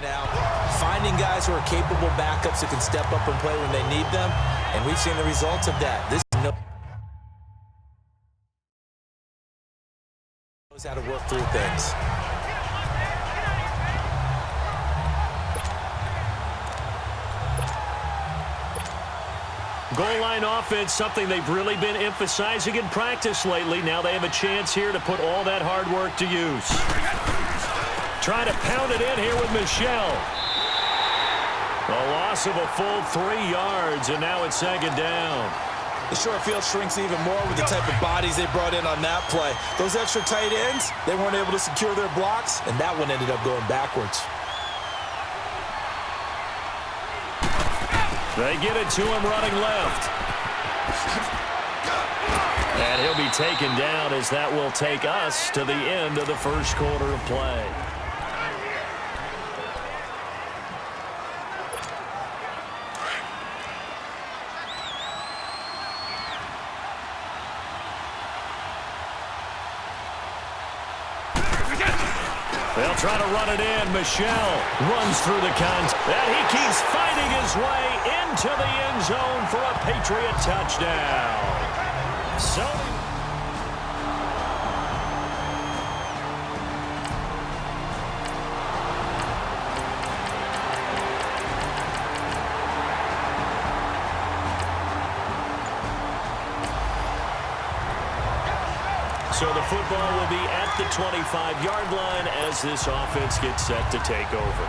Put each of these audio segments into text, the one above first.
now, finding guys who are capable backups who can step up and play when they need them, and we've seen the results of that. This knows how to work through things. Goal line offense, something they've really been emphasizing in practice lately. Now they have a chance here to put all that hard work to use. Trying to pound it in here with Michelle. A loss of a full 3 yards, and now it's second down. The short field shrinks even more with the type of bodies they brought in on that play. Those extra tight ends, they weren't able to secure their blocks, and that one ended up going backwards. They get it to him running left. And he'll be taken down as that will take us to the end of the first quarter of play. They'll try to run it in. Michelle runs through the contact. And he keeps fighting his way into the end zone for a Patriot touchdown. So the football will be at the 25-yard line as this offense gets set to take over.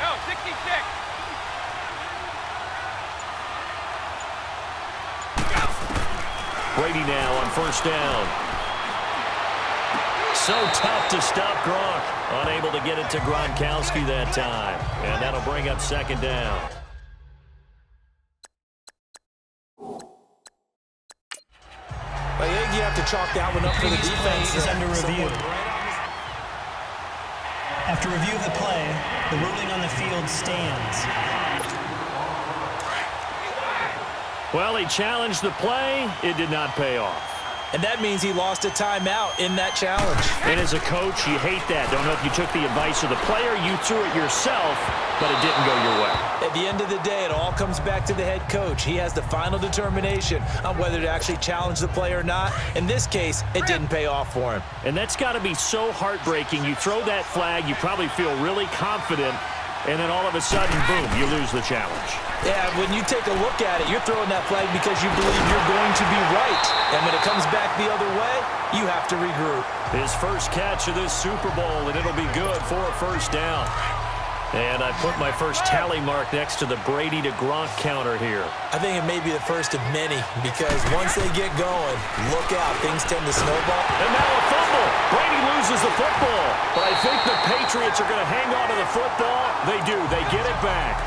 No, 66. Brady now on first down. So tough to stop Gronk. Unable to get it to Gronkowski that time. And that'll bring up second down. I think you have to chalk that one up for the defense. Is under review. After review of the play, the ruling on the field stands. Well, he challenged the play. It did not pay off. And that means he lost a timeout in that challenge. And as a coach, you hate that. Don't know if you took the advice of the player. You threw it yourself, but it didn't go your way. At the end of the day, it all comes back to the head coach. He has the final determination on whether to actually challenge the play or not. In this case, it didn't pay off for him. And that's got to be so heartbreaking. You throw that flag, you probably feel really confident, and then all of a sudden, boom, you lose the challenge. Yeah, when you take a look at it, you're throwing that flag because you believe you're going to be right. And when it comes back the other way, you have to regroup. His first catch of this Super Bowl, and it'll be good for a first down. And I put my first tally mark next to the Brady to Gronk counter here. I think it may be the first of many because once they get going, look out, things tend to snowball. And now a fumble. Brady loses the football. But I think the Patriots are going to hang on to the football. They do. They get it back.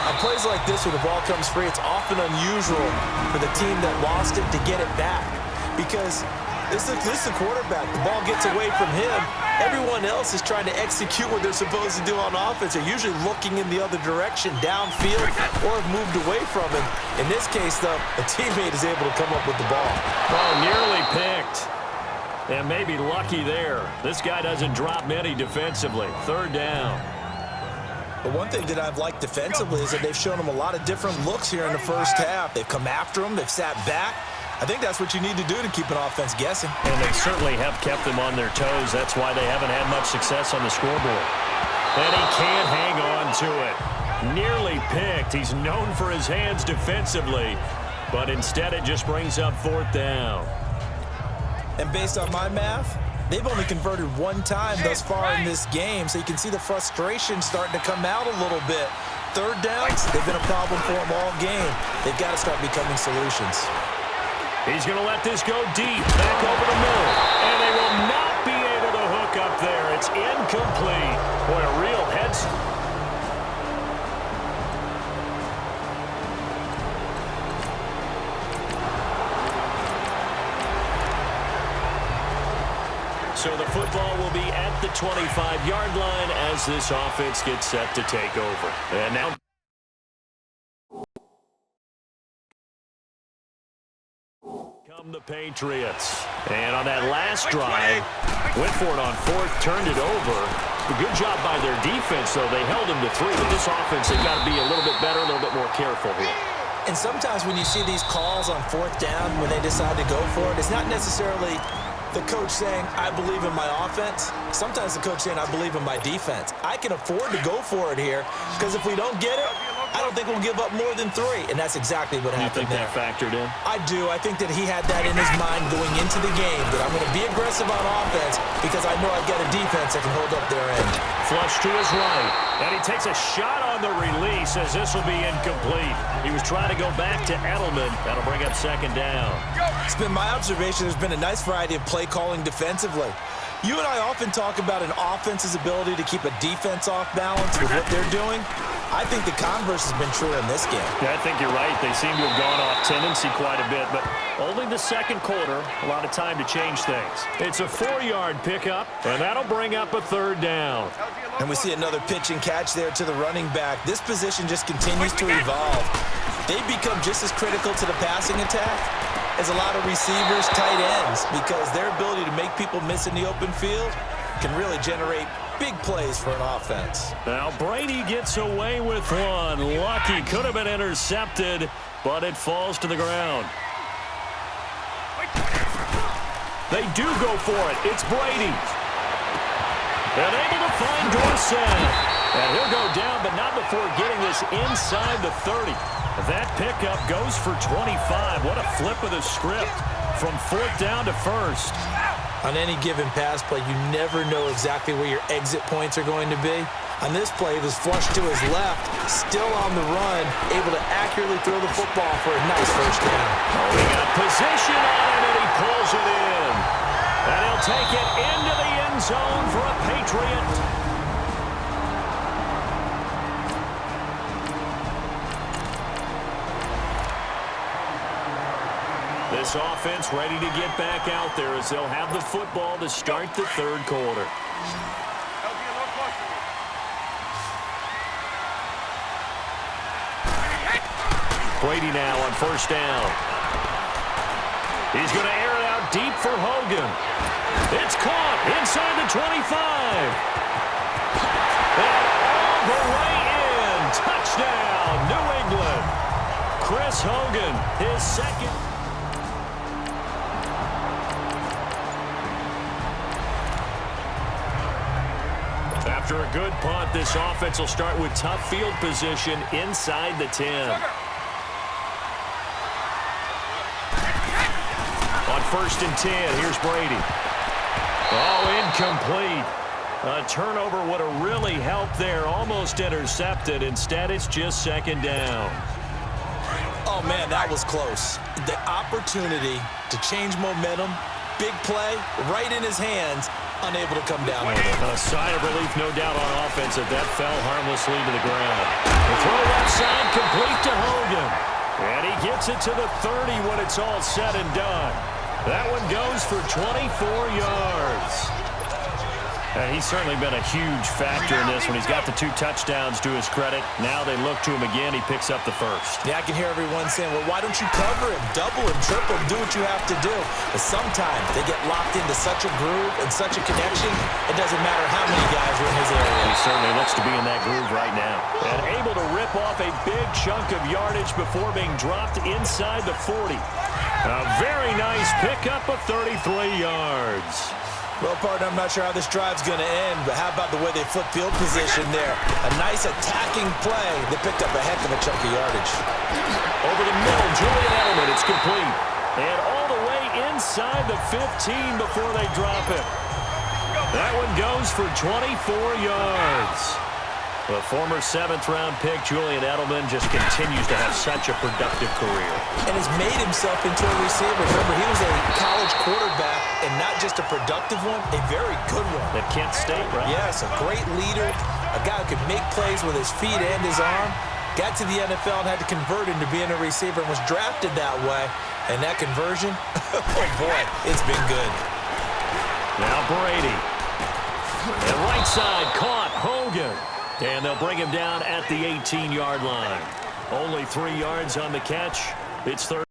On plays like this, when the ball comes free, it's often unusual for the team that lost it to get it back because this is the quarterback. The ball gets away from him. Everyone else is trying to execute what they're supposed to do on offense. They're usually looking in the other direction, downfield, or have moved away from him. In this case, though, a teammate is able to come up with the ball. Oh, nearly picked. And maybe lucky there. This guy doesn't drop many defensively. Third down. But one thing that I've liked defensively is that they've shown him a lot of different looks here in the first half. They've come after him. They've sat back. I think that's what you need to do to keep an offense guessing. And they certainly have kept them on their toes. That's why they haven't had much success on the scoreboard. And he can't hang on to it. Nearly picked. He's known for his hands defensively, but instead it just brings up fourth down. And based on my math, they've only converted one time thus far in this game, so you can see the frustration starting to come out a little bit. Third downs, they've been a problem for them all game. They've got to start becoming solutions. He's going to let this go deep, back over the middle. And they will not be able to hook up there. It's incomplete. Boy, a real heads. So the football will be at the 25-yard line as this offense gets set to take over. And now The Patriots. And on that last drive, went for it on fourth, turned it over. A good job by their defense, though. They held them to 3, but this offense, they've got to be a little bit better, a little bit more careful here. And sometimes when you see these calls on fourth down, when they decide to go for it, it's not necessarily the coach saying, I believe in my offense. Sometimes the coach saying, I believe in my defense. I can afford to go for it here because if we don't get it, I don't think we'll give up more than 3, and that's exactly what happened there. You think that factored in? I do. I think that he had that in his mind going into the game, that I'm going to be aggressive on offense because I know I've got a defense that can hold up their end. Flush to his right, and he takes a shot on the release as this will be incomplete. He was trying to go back to Edelman. That'll bring up second down. It's been my observation there's been a nice variety of play calling defensively. You and I often talk about an offense's ability to keep a defense off balance with what they're doing. I think the converse has been true in this game. Yeah, I think you're right. They seem to have gone off tendency quite a bit, but only the second quarter, a lot of time to change things. It's a 4-yard pickup, and that'll bring up a third down. And we see another pitch and catch there to the running back. This position just continues to evolve. They become just as critical to the passing attack as a lot of receivers, tight ends, because their ability to make people miss in the open field can really generate big plays for an offense. Now Brady gets away with one. Lucky, could have been intercepted, but it falls to the ground. They do go for it. It's Brady. And able to find Dorsett. And he'll go down, but not before getting this inside the 30. That pickup goes for 25. What a flip of the script from fourth down to first. On any given pass play, you never know exactly where your exit points are going to be. On this play, it was flushed to his left, still on the run, able to accurately throw the football for a nice first down. Oh, he got position on it, and he pulls it in. And he'll take it into the end zone for a Patriot. This offense ready to get back out there as they'll have the football to start the third quarter. Brady now on first down. He's going to air it out deep for Hogan. It's caught inside the 25. And all the way in. Touchdown, New England. Chris Hogan, his second. After a good punt, this offense will start with tough field position inside the 10. On first and 10, here's Brady. Oh, incomplete. A turnover would have really helped there. Almost intercepted. Instead, it's just second down. Oh, man, that was close. The opportunity to change momentum, big play, right in his hands, unable to come down with it. A sigh of relief, no doubt, on offense if that fell harmlessly to the ground. The throw left side, complete to Hogan. And he gets it to the 30 when it's all said and done. That one goes for 24 yards. He's certainly been a huge factor in this one. He's got the 2 touchdowns to his credit. Now they look to him again. He picks up the first. Yeah, I can hear everyone saying, well, why don't you cover him, double him, triple him, do what you have to do. But sometimes they get locked into such a groove and such a connection, it doesn't matter how many guys are in his area. He certainly looks to be in that groove right now. And able to rip off a big chunk of yardage before being dropped inside the 40. A very nice pickup of 33 yards. Well, partner, I'm not sure how this drive's going to end, but how about the way they flip field position there? A nice attacking play that picked up a heck of a chunk of yardage. Over the middle, Julian Edelman, it's complete. And all the way inside the 15 before they drop it. That one goes for 24 yards. The former 7th-round pick, Julian Edelman, just continues to have such a productive career. And has made himself into a receiver. Remember, he was a college quarterback, and not just a productive one, a very good one. At Kent State, right? Yes, a great leader, a guy who could make plays with his feet and his arm. Got to the NFL and had to convert into being a receiver and was drafted that way. And that conversion, oh boy, it's been good. Now Brady. And right side caught Hogan. And they'll bring him down at the 18-yard line. Only 3 yards on the catch. It's third.